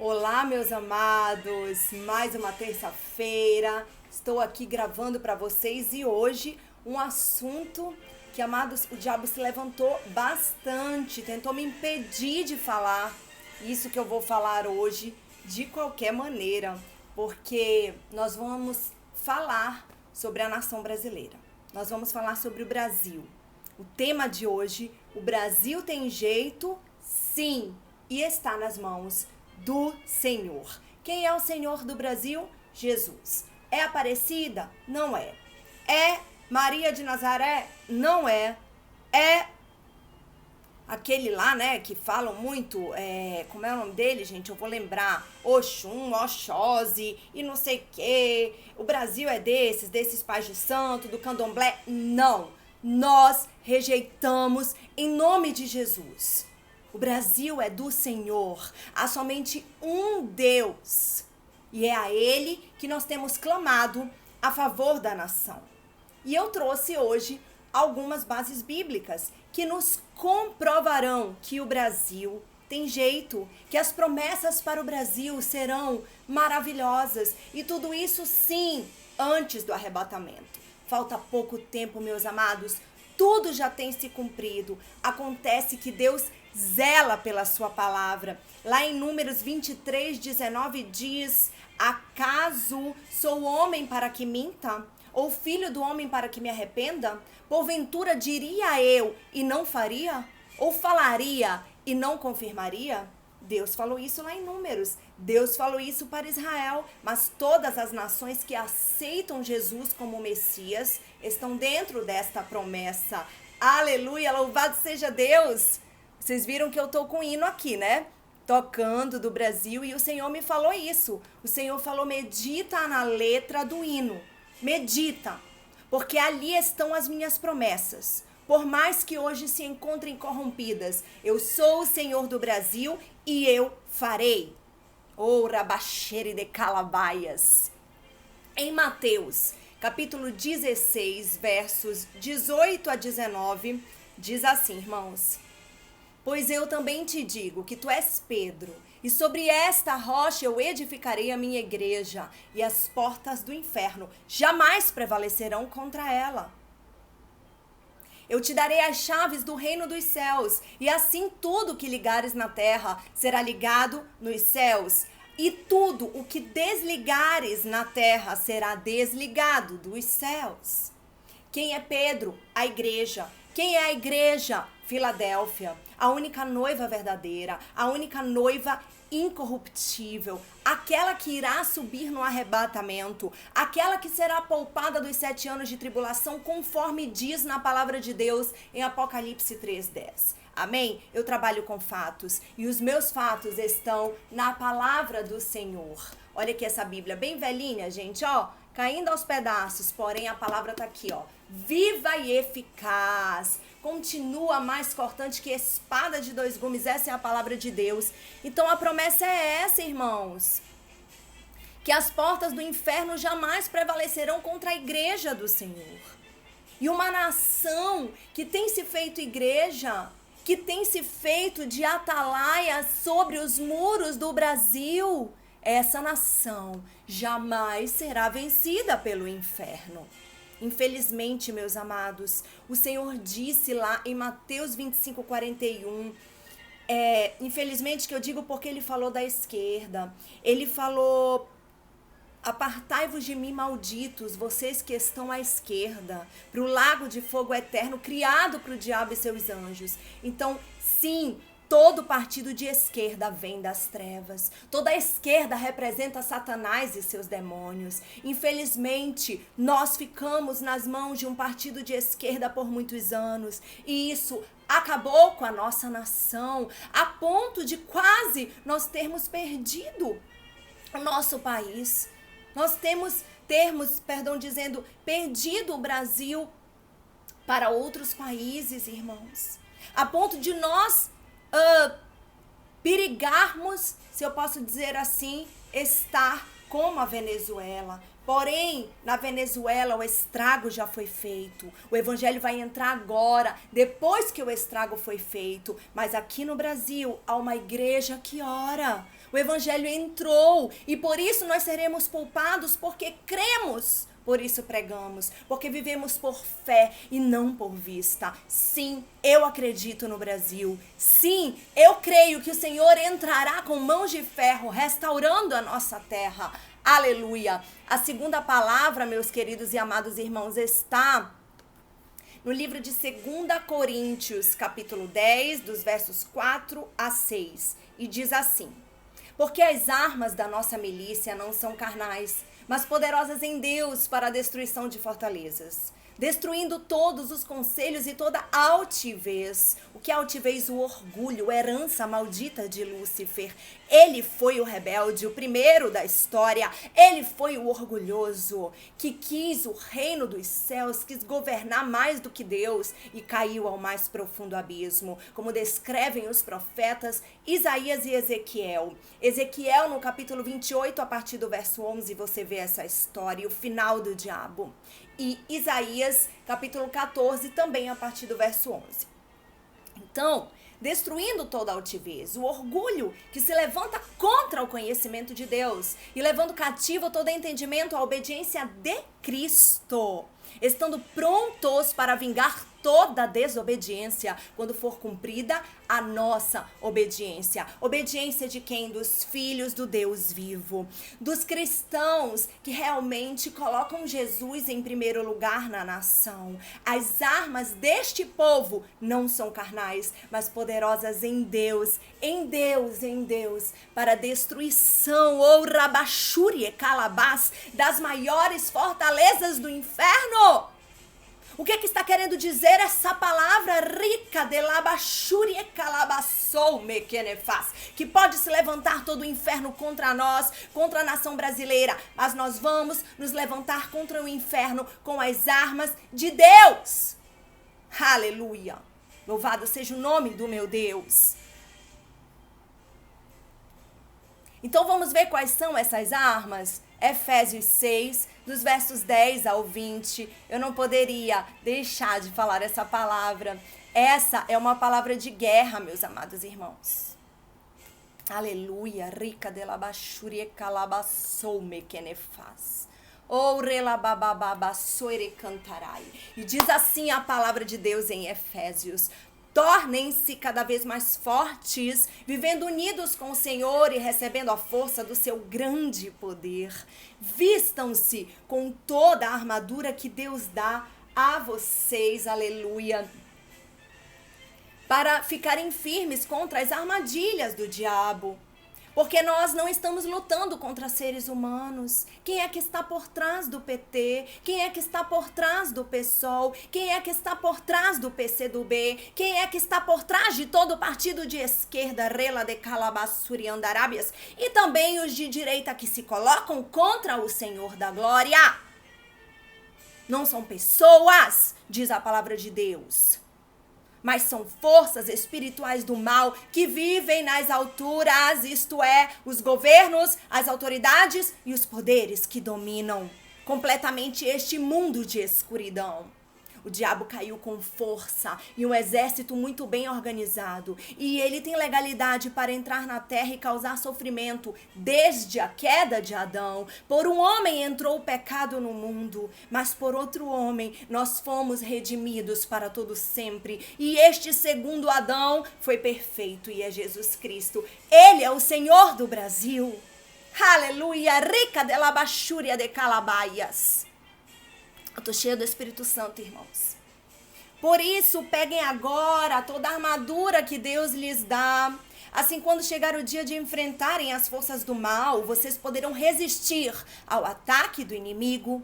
Olá, meus amados, mais uma terça-feira, estou aqui gravando para vocês e hoje um assunto que, amados, o diabo se levantou bastante, tentou me impedir de falar isso que eu vou falar hoje de qualquer maneira, porque nós vamos falar sobre a nação brasileira, nós vamos falar sobre o Brasil. O tema de hoje, o Brasil tem jeito, sim, e está nas mãos do Senhor. Quem é o Senhor do Brasil? Jesus. É Aparecida? Não é. É Maria de Nazaré? Não é. É aquele lá, né, que falam muito, como é o nome dele, gente? Eu vou lembrar. Oxum, Oxóssi e não sei o quê. O Brasil é desses pais de santo, do candomblé? Não. Nós rejeitamos em nome de Jesus. O Brasil é do Senhor, há somente um Deus, e é a Ele que nós temos clamado a favor da nação. E eu trouxe hoje algumas bases bíblicas que nos comprovarão que o Brasil tem jeito, que as promessas para o Brasil serão maravilhosas, e tudo isso sim, antes do arrebatamento. Falta pouco tempo, meus amados, tudo já tem se cumprido. Acontece que Deus zela pela sua palavra. Lá em Números 23:19 diz: acaso sou homem para que minta? Ou filho do homem para que me arrependa? Porventura diria eu e não faria? Ou falaria e não confirmaria? Deus falou isso lá em Números. Deus falou isso para Israel, mas todas as nações que aceitam Jesus como Messias estão dentro desta promessa. Aleluia, louvado seja Deus! Vocês viram que eu tô com hino aqui, né? Tocando do Brasil, e o Senhor me falou isso. O Senhor falou: medita na letra do hino. Medita, porque ali estão as minhas promessas. Por mais que hoje se encontrem corrompidas, eu sou o Senhor do Brasil e eu farei. Oh, rabaxere de calabaias. Em Mateus, capítulo 16, versos 18 a 19, diz assim, irmãos: pois eu também te digo que tu és Pedro, e sobre esta rocha eu edificarei a minha igreja, e as portas do inferno jamais prevalecerão contra ela. Eu te darei as chaves do reino dos céus, e assim tudo que ligares na terra será ligado nos céus, e tudo o que desligares na terra será desligado dos céus. Quem é Pedro? A igreja. Quem é a igreja? Filadélfia, a única noiva verdadeira, a única noiva incorruptível, aquela que irá subir no arrebatamento, aquela que será poupada dos 7 anos de tribulação, conforme diz na palavra de Deus em Apocalipse 3:10. Amém? Eu trabalho com fatos e os meus fatos estão na palavra do Senhor. Olha aqui essa Bíblia bem velhinha, gente, ó, caindo aos pedaços, porém a palavra tá aqui, ó, viva e eficaz, continua mais cortante que espada de 2 gumes, essa é a palavra de Deus. Então a promessa é essa, irmãos, que as portas do inferno jamais prevalecerão contra a igreja do Senhor. E uma nação que tem se feito igreja, que tem se feito de atalaia sobre os muros do Brasil, essa nação jamais será vencida pelo inferno. Infelizmente, meus amados, o Senhor disse lá em Mateus 25:41, infelizmente que eu digo porque ele falou da esquerda, ele falou: apartai-vos de mim, malditos, vocês que estão à esquerda, para o lago de fogo eterno, criado para o diabo e seus anjos. Então, sim, todo partido de esquerda vem das trevas. Toda a esquerda representa Satanás e seus demônios. Infelizmente, nós ficamos nas mãos de um partido de esquerda por muitos anos. E isso acabou com a nossa nação, a ponto de quase nós termos perdido o nosso país. Nós termos perdido o Brasil para outros países, irmãos. A ponto de nós perigarmos, se eu posso dizer assim, estar como a Venezuela. Porém, na Venezuela o estrago já foi feito. O evangelho vai entrar agora, depois que o estrago foi feito. Mas aqui no Brasil há uma igreja que ora. O evangelho entrou e por isso nós seremos poupados, porque cremos. Por isso pregamos, porque vivemos por fé e não por vista. Sim, eu acredito no Brasil. Sim, eu creio que o Senhor entrará com mãos de ferro, restaurando a nossa terra. Aleluia. A segunda palavra, meus queridos e amados irmãos, está no livro de 2 Coríntios, capítulo 10, dos versos 4 a 6. E diz assim: porque as armas da nossa milícia não são carnais, mas poderosas em Deus para a destruição de fortalezas, destruindo todos os conselhos e toda altivez. O que é altivez? O orgulho, herança maldita de Lúcifer. Ele foi o rebelde, o primeiro da história. Ele foi o orgulhoso que quis o reino dos céus, quis governar mais do que Deus e caiu ao mais profundo abismo, como descrevem os profetas Isaías e Ezequiel. Ezequiel, no capítulo 28, a partir do verso 11, você vê essa história, o final do diabo. E Isaías, capítulo 14, também a partir do verso 11. Então, destruindo toda altivez, o orgulho que se levanta contra o conhecimento de Deus e levando cativo todo entendimento à obediência de Cristo, estando prontos para vingar toda desobediência quando for cumprida a nossa obediência. Obediência de quem? Dos filhos do Deus vivo, dos cristãos que realmente colocam Jesus em primeiro lugar na nação. As armas deste povo não são carnais, mas poderosas em Deus, para a destruição, ou rabachúrie calabás, das maiores fortalezas do inferno. O que está querendo dizer essa palavra rica de labachúrie calabaçou mequenefaz? Que pode se levantar todo o inferno contra nós, contra a nação brasileira, mas nós vamos nos levantar contra o inferno com as armas de Deus. Aleluia! Louvado seja o nome do meu Deus. Então vamos ver quais são essas armas? Efésios 6, dos versos 10 ao 20. Eu não poderia deixar de falar essa palavra. Essa é uma palavra de guerra, meus amados irmãos. Aleluia. Rica de labachúrie calabaçou mequenefaz. Ou relabababaçoire cantarai. E diz assim a palavra de Deus em Efésios: tornem-se cada vez mais fortes, vivendo unidos com o Senhor e recebendo a força do seu grande poder. Vistam-se com toda a armadura que Deus dá a vocês, aleluia, para ficarem firmes contra as armadilhas do diabo. Porque nós não estamos lutando contra seres humanos. Quem é que está por trás do PT? Quem é que está por trás do PSOL? Quem é que está por trás do PCdoB? Quem é que está por trás de todo o partido de esquerda, Rela de Calabaçuri Andarábias? E também os de direita que se colocam contra o Senhor da Glória. Não são pessoas, diz a palavra de Deus, mas são forças espirituais do mal que vivem nas alturas, isto é, os governos, as autoridades e os poderes que dominam completamente este mundo de escuridão. O diabo caiu com força e um exército muito bem organizado. E ele tem legalidade para entrar na terra e causar sofrimento desde a queda de Adão. Por um homem entrou o pecado no mundo, mas por outro homem nós fomos redimidos para todo sempre. E este segundo Adão foi perfeito e é Jesus Cristo. Ele é o Senhor do Brasil. Aleluia, rica de labachúria de calabaias. Eu tô cheia do Espírito Santo, irmãos. Por isso, peguem agora toda a armadura que Deus lhes dá. Assim, quando chegar o dia de enfrentarem as forças do mal, vocês poderão resistir ao ataque do inimigo.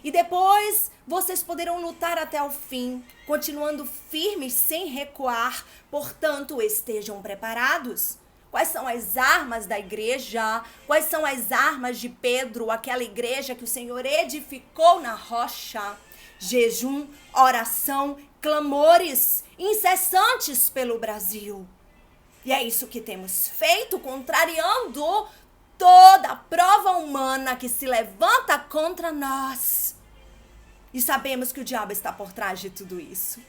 E depois, vocês poderão lutar até o fim, continuando firmes sem recuar. Portanto, estejam preparados. Quais são as armas da igreja? Quais são as armas de Pedro, aquela igreja que o Senhor edificou na rocha? Jejum, oração, clamores incessantes pelo Brasil. E é isso que temos feito, contrariando toda a prova humana que se levanta contra nós. E sabemos que o diabo está por trás de tudo isso.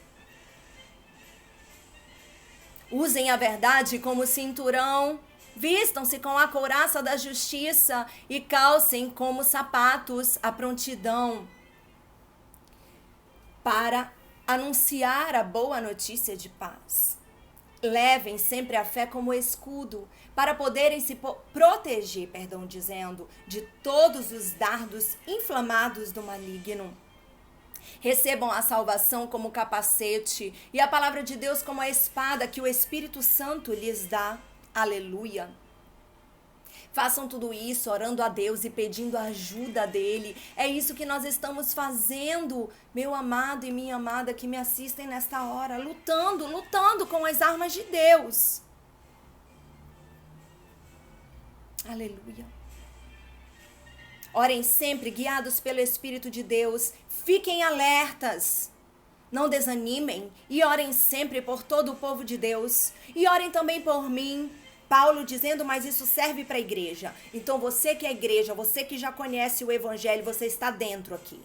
Usem a verdade como cinturão Vistam-se com a couraça da justiça e calcem como sapatos a prontidão para anunciar a boa notícia de paz. Levem sempre a fé como escudo, para poderem se proteger, dizendo, de todos os dardos inflamados do maligno. Recebam a salvação como capacete e a palavra de Deus como a espada que o Espírito Santo lhes dá. Aleluia. Façam tudo isso orando a Deus e pedindo a ajuda dele. É isso que nós estamos fazendo, meu amado e minha amada que me assistem nesta hora. Lutando com as armas de Deus. Aleluia. Orem sempre guiados pelo Espírito de Deus. Fiquem alertas. Não desanimem. E orem sempre por todo o povo de Deus. E orem também por mim. Paulo dizendo, mas isso serve para a igreja. Então você que é igreja, você que já conhece o evangelho, você está dentro aqui.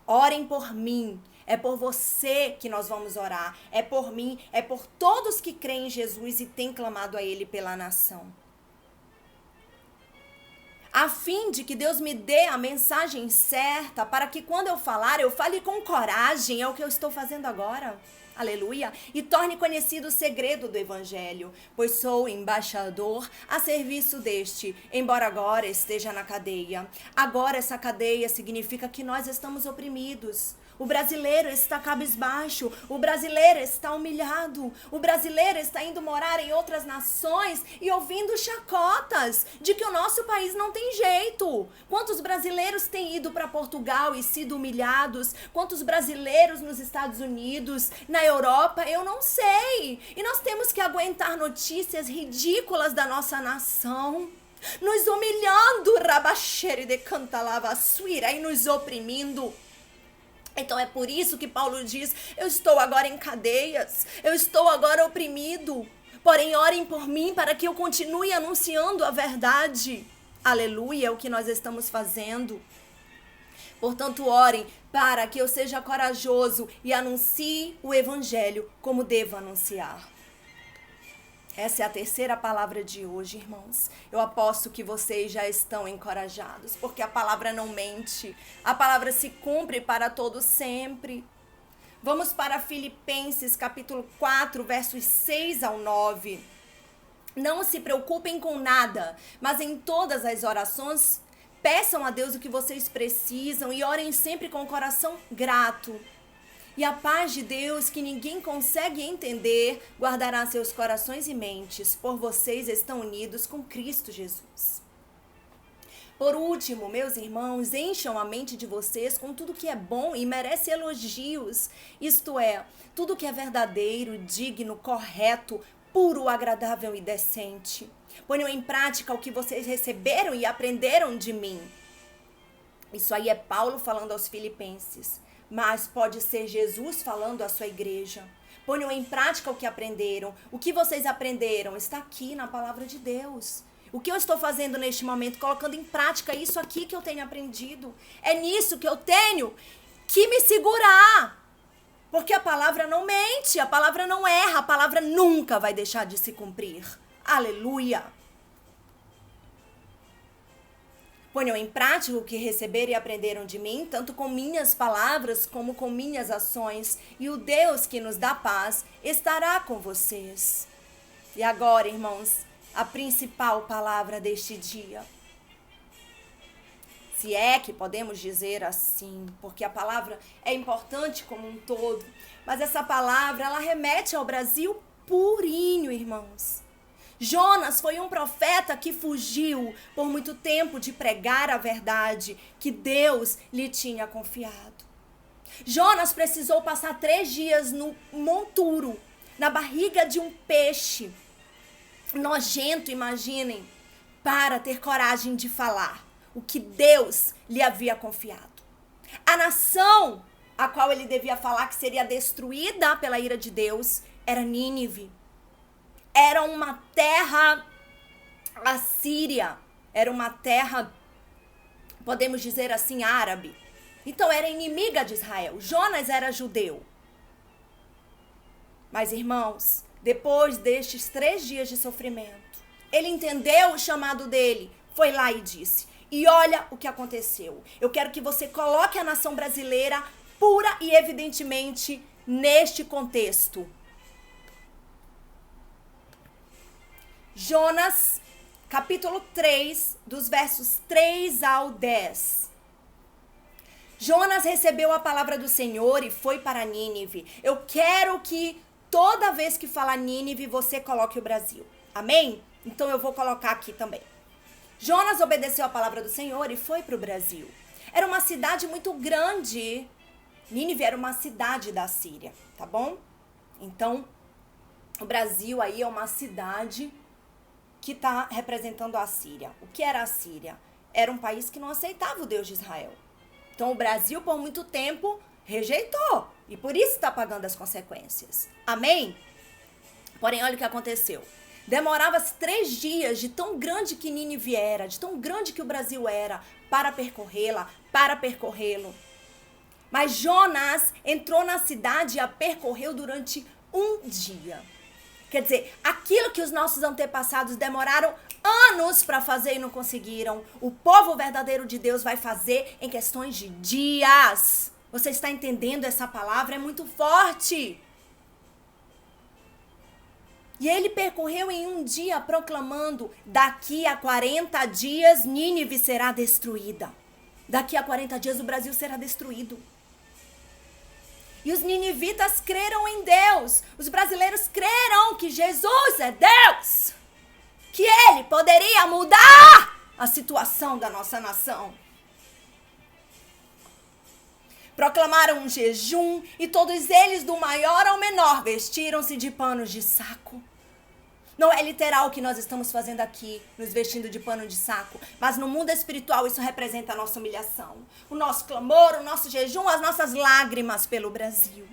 Orem por mim. É por você que nós vamos orar. É por mim, é por todos que creem em Jesus e têm clamado a ele pela nação. A fim de que Deus me dê a mensagem certa, para que quando eu falar, eu fale com coragem, é o que eu estou fazendo agora. Aleluia. E torne conhecido o segredo do evangelho, pois sou embaixador a serviço deste, embora agora esteja na cadeia. Agora essa cadeia significa que nós estamos oprimidos. O brasileiro está cabisbaixo, o brasileiro está humilhado, o brasileiro está indo morar em outras nações e ouvindo chacotas de que o nosso país não tem jeito. Quantos brasileiros têm ido para Portugal e sido humilhados? Quantos brasileiros nos Estados Unidos, na Europa? Eu não sei. E nós temos que aguentar notícias ridículas da nossa nação, nos humilhando, rabaxere de cantalava suíra, e nos oprimindo. Então é por isso que Paulo diz, eu estou agora em cadeias, eu estou agora oprimido, porém orem por mim para que eu continue anunciando a verdade. Aleluia, é o que nós estamos fazendo. Portanto, orem para que eu seja corajoso e anuncie o evangelho como devo anunciar. Essa é a terceira palavra de hoje, irmãos. Eu aposto que vocês já estão encorajados, porque a palavra não mente. A palavra se cumpre para todo sempre. Vamos para Filipenses, capítulo 4, versos 6 ao 9. Não se preocupem com nada, mas em todas as orações, peçam a Deus o que vocês precisam e orem sempre com o coração grato. E a paz de Deus, que ninguém consegue entender, guardará seus corações e mentes, por vocês estão unidos com Cristo Jesus. Por último, meus irmãos, encham a mente de vocês com tudo que é bom e merece elogios, isto é, tudo que é verdadeiro, digno, correto, puro, agradável e decente. Ponham em prática o que vocês receberam e aprenderam de mim. Isso aí é Paulo falando aos filipenses. Mas pode ser Jesus falando à sua igreja. Ponham em prática o que aprenderam. O que vocês aprenderam está aqui na palavra de Deus. O que eu estou fazendo neste momento? Colocando em prática isso aqui que eu tenho aprendido. É nisso que eu tenho que me segurar. Porque a palavra não mente, a palavra não erra, a palavra nunca vai deixar de se cumprir. Aleluia! Ponham em prática o que receberam e aprenderam de mim, tanto com minhas palavras como com minhas ações, e o Deus que nos dá paz estará com vocês. E agora, irmãos, a principal palavra deste dia. Se é que podemos dizer assim, porque a palavra é importante como um todo, mas essa palavra, ela remete ao Brasil purinho, irmãos. Jonas foi um profeta que fugiu por muito tempo de pregar a verdade que Deus lhe tinha confiado. Jonas precisou passar 3 dias no monturo, na barriga de um peixe nojento, imaginem, para ter coragem de falar o que Deus lhe havia confiado. A nação a qual ele devia falar que seria destruída pela ira de Deus era Nínive. Era uma terra assíria, era uma terra, podemos dizer assim, árabe. Então era inimiga de Israel. Jonas era judeu. Mas, irmãos, depois destes 3 dias de sofrimento, ele entendeu o chamado dele, foi lá e disse. E olha o que aconteceu. Eu quero que você coloque a nação brasileira pura e evidentemente neste contexto. Jonas, capítulo 3, dos versos 3 ao 10. Jonas recebeu a palavra do Senhor e foi para Nínive. Eu quero que toda vez que falar Nínive, você coloque o Brasil. Amém? Então eu vou colocar aqui também. Jonas obedeceu a palavra do Senhor e foi para o Brasil. Era uma cidade muito grande. Nínive era uma cidade da Síria, tá bom? Então, o Brasil aí é uma cidade que está representando a Síria. O que era a Síria? Era um país que não aceitava o Deus de Israel. Então, o Brasil, por muito tempo, rejeitou. E por isso está pagando as consequências. Amém? Porém, olha o que aconteceu. Demorava-se 3 dias de tão grande que Nínive era, de tão grande que o Brasil era, para percorrê-la, para percorrê-lo. Mas Jonas entrou na cidade e a percorreu durante 1 dia. Quer dizer, aquilo que os nossos antepassados demoraram anos para fazer e não conseguiram, o povo verdadeiro de Deus vai fazer em questões de dias. Você está entendendo essa palavra? É muito forte. E ele percorreu em 1 dia proclamando, daqui a 40 dias Nínive será destruída. Daqui a 40 dias o Brasil será destruído. E os ninivitas creram em Deus. Os brasileiros creram que Jesus é Deus. Que ele poderia mudar a situação da nossa nação. Proclamaram um jejum e todos eles, do maior ao menor, vestiram-se de panos de saco. Não é literal o que nós estamos fazendo aqui, nos vestindo de pano de saco. Mas no mundo espiritual isso representa a nossa humilhação. O nosso clamor, o nosso jejum, as nossas lágrimas pelo Brasil.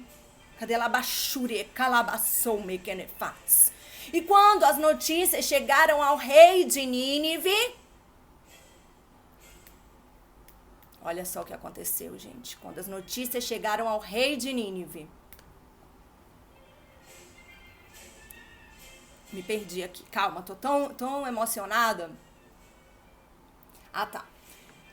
Cadê labachure, calabaçoume, kenefats? E quando as notícias chegaram ao rei de Nínive... Olha só o que aconteceu, gente. Quando as notícias chegaram ao rei de Nínive... Me perdi aqui. Calma, tô tão emocionada. Ah, tá.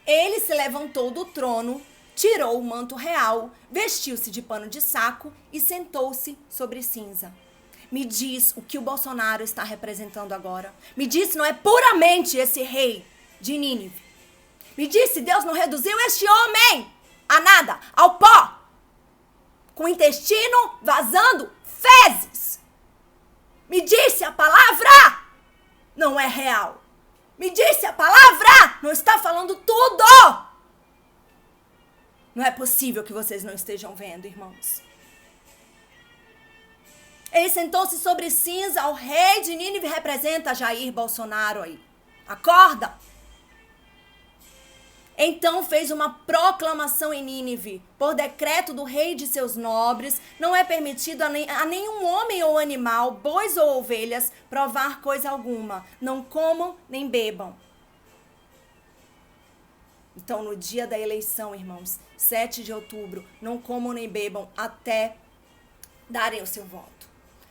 Ele se levantou do trono, tirou o manto real, vestiu-se de pano de saco e sentou-se sobre cinza. Me diz o que o Bolsonaro está representando agora. Me diz se não é puramente esse rei de Nínive. Me diz se Deus não reduziu este homem a nada, ao pó, com o intestino vazando fezes. Me disse a palavra não é real. Me disse a palavra não está falando tudo. Não é possível que vocês não estejam vendo, irmãos. Ele sentou-se sobre cinza. O rei de Nínive representa Jair Bolsonaro aí. Acorda. Então fez uma proclamação em Nínive. Por decreto do rei e de seus nobres, não é permitido a nenhum homem ou animal, bois ou ovelhas, provar coisa alguma. Não comam nem bebam. Então, no dia da eleição, irmãos, 7 de outubro, não comam nem bebam até darem o seu voto.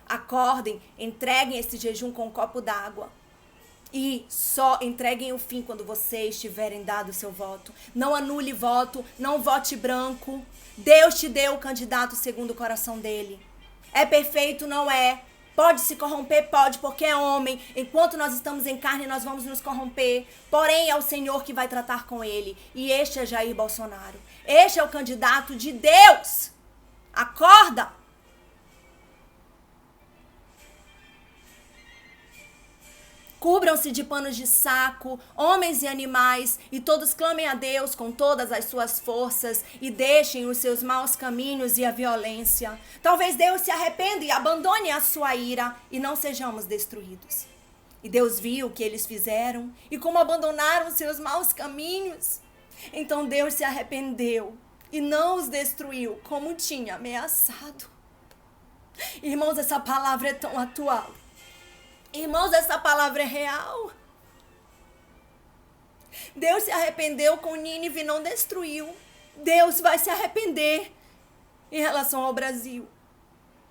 Acordem, entreguem esse jejum com um copo d'água. E só entreguem o fim quando vocês tiverem dado o seu voto. Não anule voto, não vote branco. Deus te deu o candidato segundo o coração dele. É perfeito? Não é. Pode se corromper? Pode, porque é homem. Enquanto nós estamos em carne, nós vamos nos corromper. Porém, é o Senhor que vai tratar com ele. E este é Jair Bolsonaro. Este é o candidato de Deus. Acorda! Cubram-se de panos de saco, homens e animais, e todos clamem a Deus com todas as suas forças e deixem os seus maus caminhos e a violência. Talvez Deus se arrependa e abandone a sua ira e não sejamos destruídos. E Deus viu o que eles fizeram e como abandonaram os seus maus caminhos. Então Deus se arrependeu e não os destruiu como tinha ameaçado. Irmãos, essa palavra é tão atual. Irmãos, essa palavra é real. Deus se arrependeu com Nínive e não destruiu. Deus vai se arrepender em relação ao Brasil.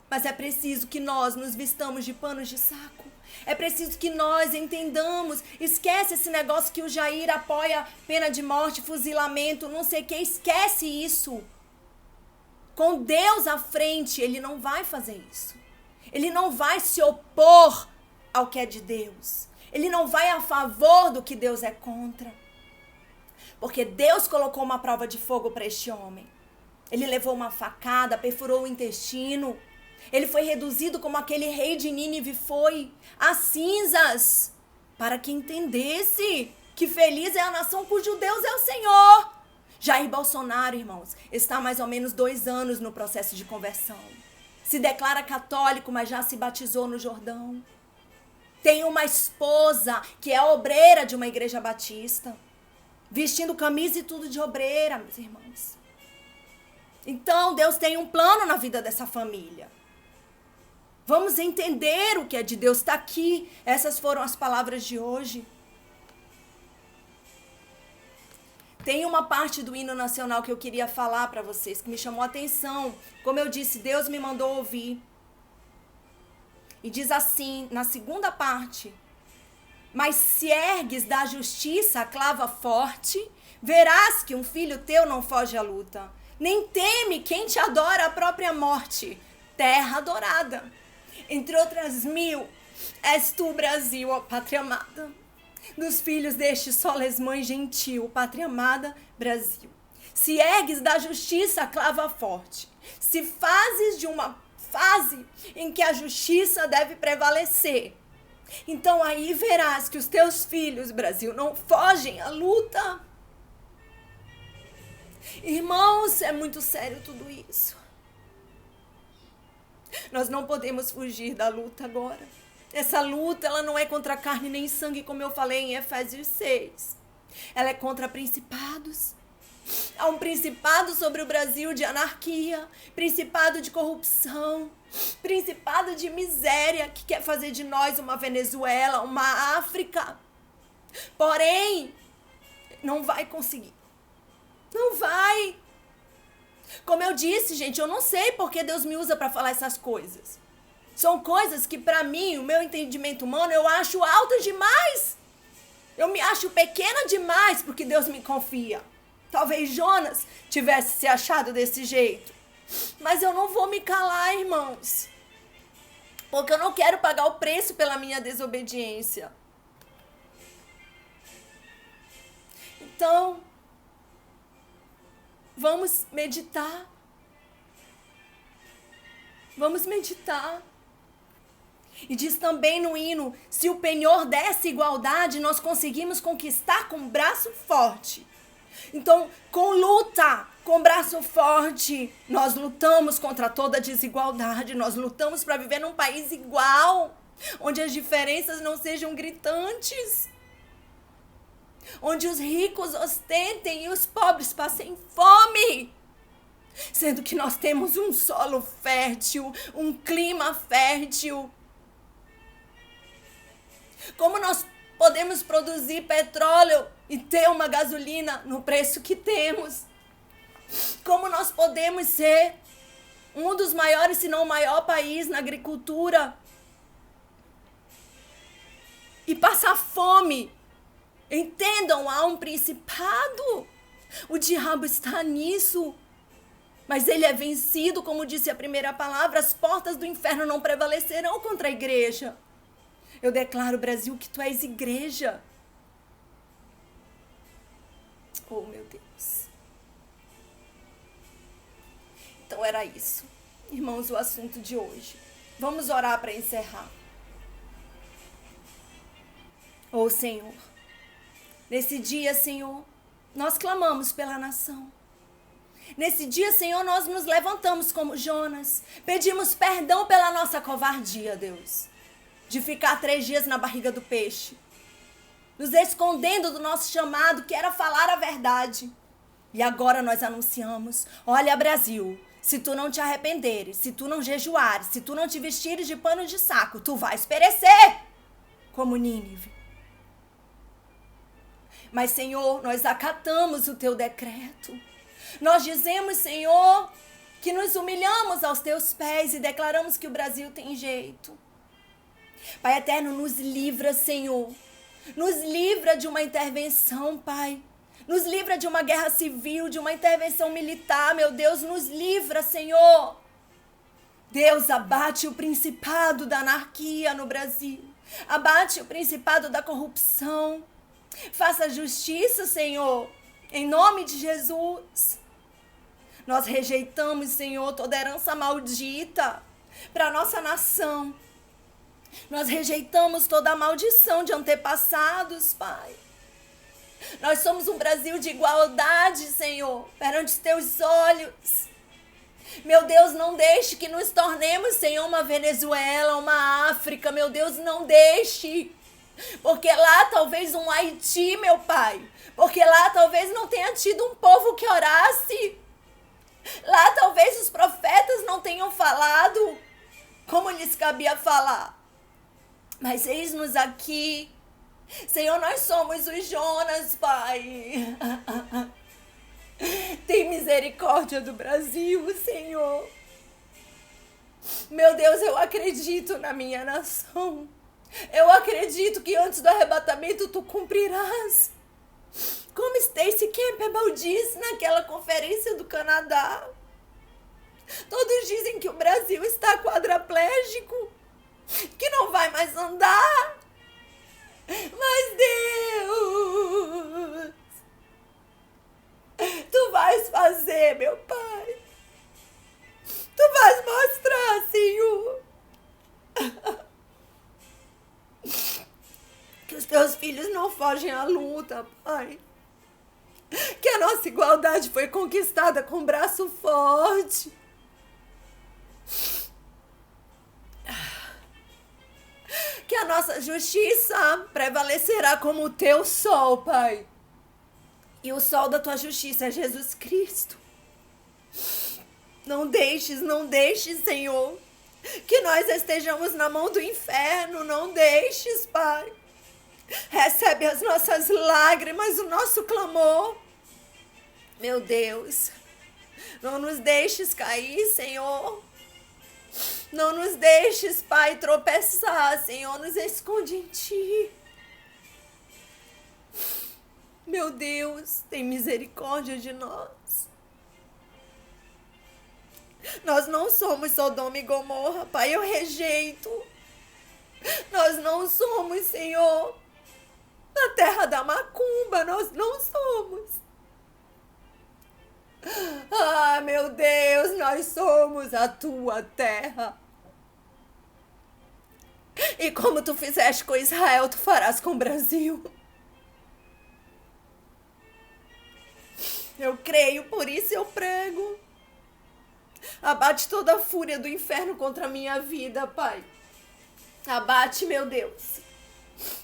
Mas é preciso que nós nos vistamos de panos de saco. É preciso que nós entendamos. Esquece esse negócio que o Jair apoia pena de morte, fuzilamento, não sei o que. Esquece isso. Com Deus à frente, ele não vai fazer isso. Ele não vai se opor ao que é de Deus. Ele não vai a favor do que Deus é contra. Porque Deus colocou uma prova de fogo para este homem. Ele levou uma facada, perfurou o intestino. Ele foi reduzido como aquele rei de Nínive foi, a cinzas, para que entendesse que feliz é a nação cujo Deus é o Senhor. Jair Bolsonaro, irmãos, está há mais ou menos 2 anos no processo de conversão. Se declara católico, mas já se batizou no Jordão. Tem uma esposa que é obreira de uma igreja batista, vestindo camisa e tudo de obreira, meus irmãos. Então, Deus tem um plano na vida dessa família. Vamos entender o que é de Deus. Está aqui. Essas foram as palavras de hoje. Tem uma parte do hino nacional que eu queria falar para vocês, que me chamou a atenção. Como eu disse, Deus me mandou ouvir. E diz assim, na segunda parte: mas se ergues da justiça a clava forte, verás que um filho teu não foge à luta. Nem teme quem te adora a própria morte. Terra adorada. Entre outras 1000, és tu, Brasil, ó pátria amada. Dos filhos deste soles mãe gentil, pátria amada, Brasil. Se ergues da justiça a clava forte, se fazes de uma fase em que a justiça deve prevalecer, então aí verás que os teus filhos, Brasil, não fogem à luta. Irmãos, é muito sério tudo isso. Nós não podemos fugir da luta agora. Essa luta, ela não é contra carne nem sangue, como eu falei em Efésios 6. Ela é contra principados. Há um principado sobre o Brasil de anarquia, principado de corrupção, principado de miséria, que quer fazer de nós uma Venezuela, uma África. Porém, não vai conseguir. Não vai. Como eu disse, gente, eu não sei porque Deus me usa para falar essas coisas. São coisas que, para mim, o meu entendimento humano, eu acho alta demais. Eu me acho pequena demais porque Deus me confia. Talvez Jonas tivesse se achado desse jeito. Mas eu não vou me calar, irmãos. Porque eu não quero pagar o preço pela minha desobediência. Então, vamos meditar. Vamos meditar. E diz também no hino, se o penhor dessa igualdade, nós conseguimos conquistar com braço forte. Então, com luta, com braço forte, nós lutamos contra toda desigualdade, nós lutamos para viver num país igual, onde as diferenças não sejam gritantes, onde os ricos ostentem e os pobres passem fome, sendo que nós temos um solo fértil, um clima fértil. Como nós podemos produzir petróleo e ter uma gasolina no preço que temos? Como nós podemos ser um dos maiores, se não o maior país na agricultura e passar fome? Entendam, há um principado. O diabo está nisso. Mas ele é vencido, como disse a primeira palavra, as portas do inferno não prevalecerão contra a igreja. Eu declaro, Brasil, que tu és igreja. Oh, meu Deus. Então era isso. Irmãos, o assunto de hoje. Vamos orar para encerrar. Oh, Senhor. Nesse dia, Senhor, nós clamamos pela nação. Nesse dia, Senhor, nós nos levantamos como Jonas. Pedimos perdão pela nossa covardia, Deus. De ficar 3 dias na barriga do peixe. Nos escondendo do nosso chamado, que era falar a verdade. E agora nós anunciamos, olha, Brasil, se tu não te arrependeres, se tu não jejuares, se tu não te vestires de pano de saco, tu vais perecer, como Nínive. Mas, Senhor, nós acatamos o teu decreto. Nós dizemos, Senhor, que nos humilhamos aos teus pés e declaramos que o Brasil tem jeito. Pai eterno, nos livra, Senhor. Nos livra de uma intervenção, Pai. Nos livra de uma guerra civil, de uma intervenção militar, meu Deus, nos livra, Senhor. Deus, abate o principado da anarquia no Brasil. Abate o principado da corrupção. Faça justiça, Senhor, em nome de Jesus. Nós rejeitamos, Senhor, toda herança maldita para a nossa nação. Nós rejeitamos toda a maldição de antepassados, Pai. Nós somos um Brasil de igualdade, Senhor, perante os teus olhos. Meu Deus, não deixe que nos tornemos, Senhor, uma Venezuela, uma África. Meu Deus, não deixe. Porque lá talvez um Haiti, meu Pai. Porque lá talvez não tenha tido um povo que orasse. Lá talvez os profetas não tenham falado como lhes cabia falar. Mas eis-nos aqui. Senhor, nós somos os Jonas, Pai. Tem misericórdia do Brasil, Senhor. Meu Deus, eu acredito na minha nação. Eu acredito que antes do arrebatamento tu cumprirás. Como Stacey Campbell disse naquela conferência do Canadá. Todos dizem que o Brasil está quadraplégico, que não vai mais andar. Mas Deus, tu vais fazer, meu Pai. Tu vais mostrar, Senhor, que os teus filhos não fogem à luta, Pai. Que a nossa igualdade foi conquistada com braço forte. Que a nossa justiça prevalecerá como o teu sol, Pai. E o sol da tua justiça é Jesus Cristo. Não deixes, Senhor, que nós estejamos na mão do inferno. Não deixes, Pai. Recebe as nossas lágrimas, o nosso clamor. Meu Deus, não nos deixes cair, Senhor. Não nos deixes, Pai, tropeçar, Senhor, nos esconde em Ti. Meu Deus, tem misericórdia de nós. Nós não somos Sodoma e Gomorra, Pai, eu rejeito. Nós não somos, Senhor, na terra da macumba, nós não somos. Ah, meu Deus, nós somos a tua terra. E como tu fizeste com Israel, tu farás com o Brasil. Eu creio, por isso eu prego. Abate toda a fúria do inferno contra a minha vida, Pai. Abate, meu Deus.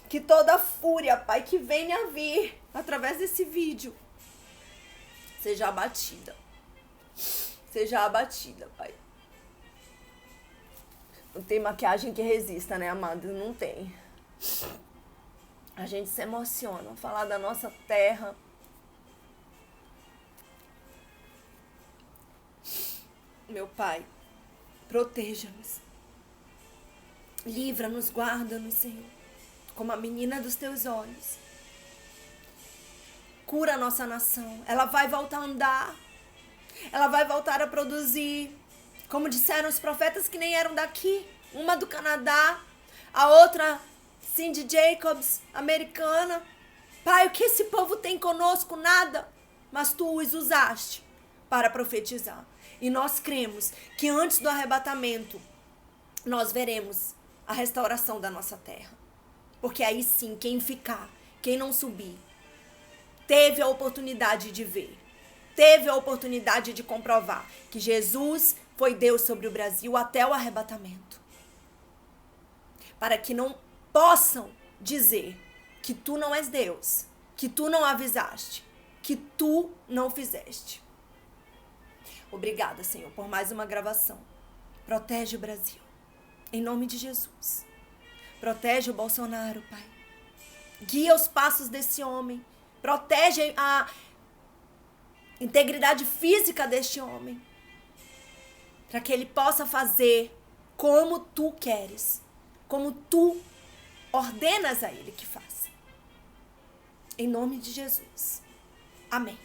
Que toda a fúria, Pai, que venha a vir através desse vídeo, seja abatida. Seja abatida, Pai. Não tem maquiagem que resista, né, amados? Não tem. A gente se emociona. Falar da nossa terra. Meu Pai, proteja-nos. Livra-nos, guarda-nos, Senhor. Como a menina dos teus olhos. Cura a nossa nação. Ela vai voltar a andar. Ela vai voltar a produzir. Como disseram os profetas que nem eram daqui. Uma do Canadá. A outra, Cindy Jacobs, americana. Pai, o que esse povo tem conosco? Nada. Mas tu os usaste para profetizar. E nós cremos que antes do arrebatamento, nós veremos a restauração da nossa terra. Porque aí sim, quem ficar, quem não subir, teve a oportunidade de ver. Teve a oportunidade de comprovar que Jesus foi Deus sobre o Brasil até o arrebatamento. Para que não possam dizer que tu não és Deus, que tu não avisaste, que tu não fizeste. Obrigada, Senhor, por mais uma gravação. Protege o Brasil. Em nome de Jesus. Protege o Bolsonaro, Pai. Guia os passos desse homem. Protege a integridade física deste homem. para que Ele possa fazer como tu queres, como tu ordenas a Ele que faça. Em nome de Jesus. Amém.